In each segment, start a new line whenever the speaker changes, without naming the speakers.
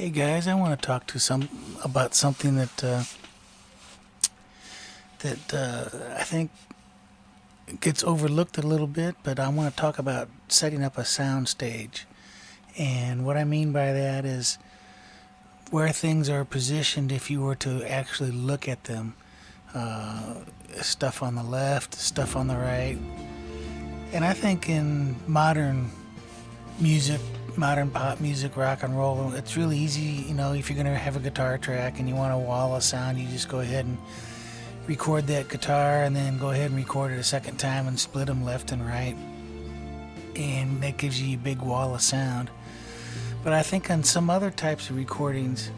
Hey guys, I want to talk to some about something that I think gets overlooked a little bit, but I want to talk about setting up a sound stage. And what I mean by that is where things are positioned if you were to actually look at them. Stuff on the left, stuff on the right. And I think in modern music, modern pop music, rock and roll, it's really easy, if you're going to have a guitar track and you want a wall of sound, you just go ahead and record that guitar and then go ahead and record it a second time and split them left and right. And that gives you a big wall of sound. But I think on some other types of recordings,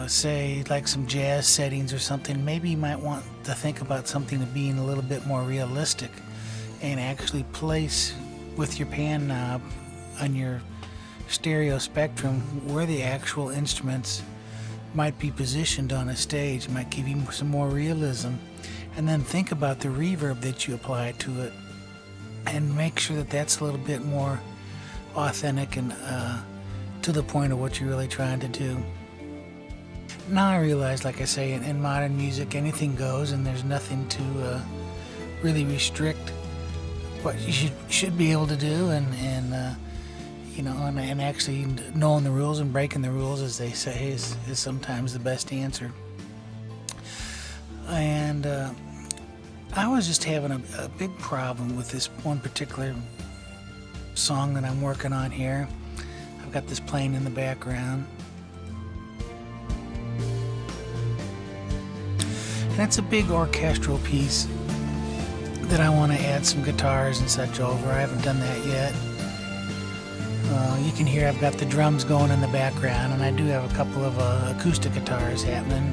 say like some jazz settings or something, maybe you might want to think about something being a little bit more realistic and actually place with your pan knob on your stereo spectrum where the actual instruments might be positioned on a stage. It might give you some more realism. And then think about the reverb that you apply to it and make sure that that's a little bit more authentic and to the point of what you're really trying to do. Now I realize, like I say, in modern music anything goes and there's nothing to really restrict what you should be able to do, and actually knowing the rules and breaking the rules, as they say, is sometimes the best answer. And I was just having a big problem with this one particular song that I'm working on here. I've got this playing in the background. And it's a big orchestral piece that I want to add some guitars and such over. I haven't done that yet. You can hear I've got the drums going in the background, and I do have a couple of acoustic guitars happening.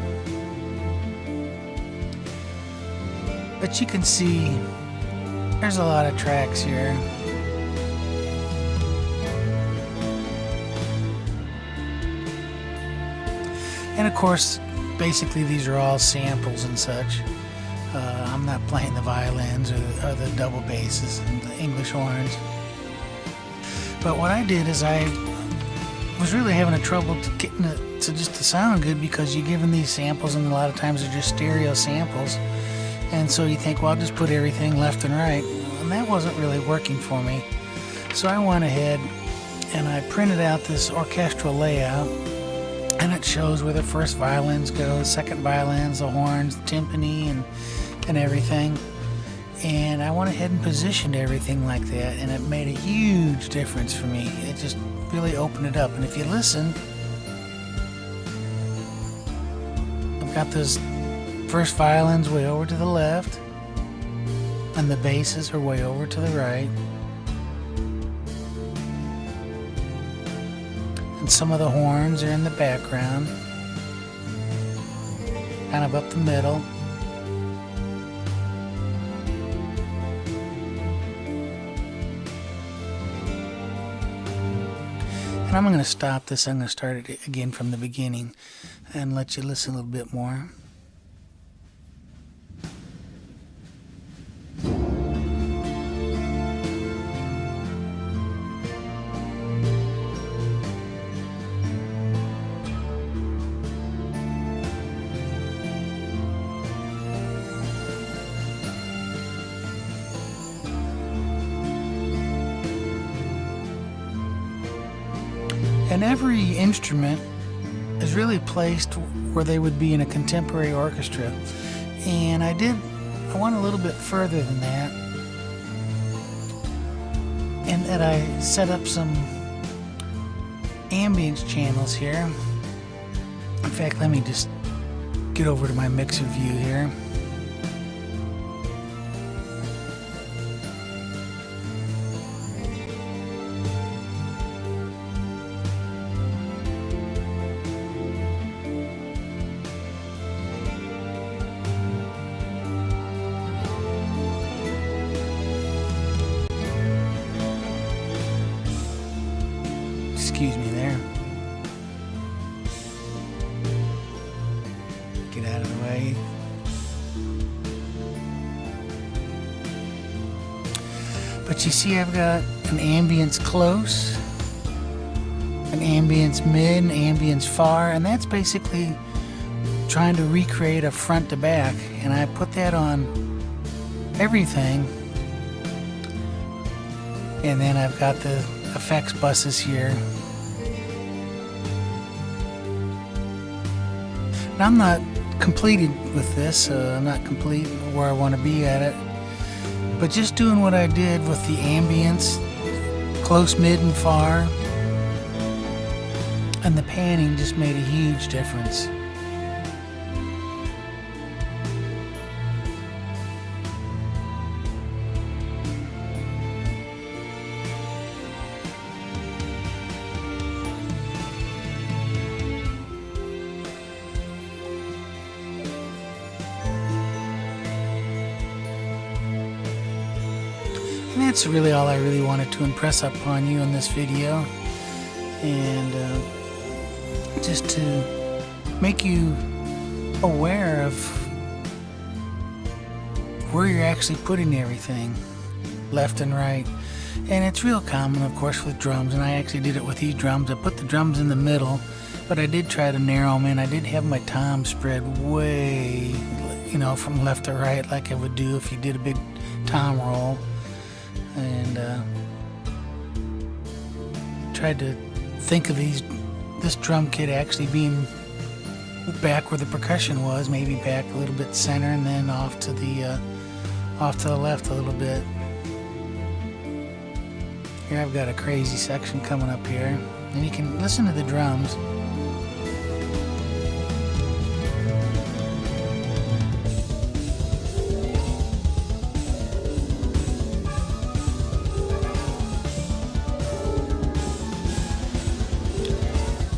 But you can see there's a lot of tracks here. And of course, basically these are all samples and such. I'm not playing the violins or the double basses and the English horns. But what I did is I was really having a trouble getting it to sound good, because you're given these samples and a lot of times they're just stereo samples. And so you think, well, I'll just put everything left and right. And that wasn't really working for me. So I went ahead and I printed out this orchestral layout. And it shows where the first violins go, second violins, the horns, the timpani, and everything. And I went ahead and positioned everything like that, and it made a huge difference for me. It just really opened it up. And if you listen, I've got those first violins way over to the left, and the basses are way over to the right. And some of the horns are in the background, kind of up the middle. And I'm going to stop this. I'm going to start it again from the beginning and let you listen a little bit more. And every instrument is really placed where they would be in a contemporary orchestra. And I went a little bit further than that, in that I set up some ambience channels here. In fact, let me just get over to my mixer view here. Excuse me there. Get out of the way. But you see I've got an ambience close, an ambience mid, an ambience far, and that's basically trying to recreate a front to back, and I put that on everything. And then I've got the effects buses here. And I'm not completed with this, I'm not complete where I want to be at it, but just doing what I did with the ambience, close, mid, and far, and the panning just made a huge difference. And that's really all I really wanted to impress upon you in this video, and just to make you aware of where you're actually putting everything, left and right. And it's real common, of course, with drums, and I actually did it with these drums. I put the drums in the middle, but I did try to narrow them in. I did have my tom spread way, from left to right, like I would do if you did a big tom roll. And tried to think of this drum kit actually being back where the percussion was, maybe back a little bit center, and then off to the left a little bit. Here I've got a crazy section coming up here, and you can listen to the drums.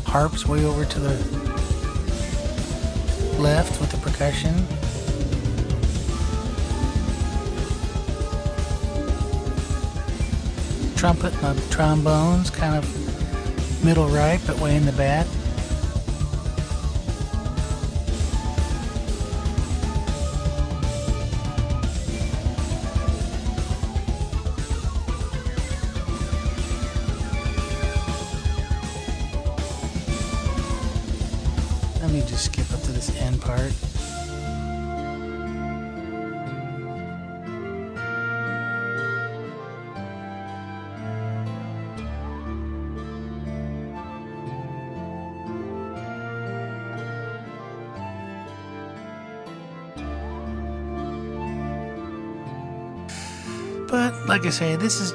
Harps way over to the left with the percussion. Trumpet and the trombones kind of middle right, but way in the back. Let me just skip up to this end part. But like I say, this is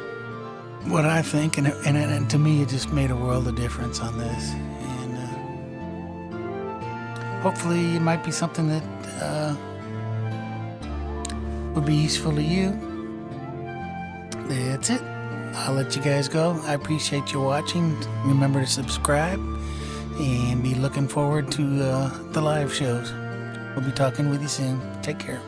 what I think, and to me it just made a world of difference on this. Hopefully it might be something that would be useful to you. That's it. I'll let you guys go. I appreciate you watching. Remember to subscribe and be looking forward to the live shows. We'll be talking with you soon. Take care.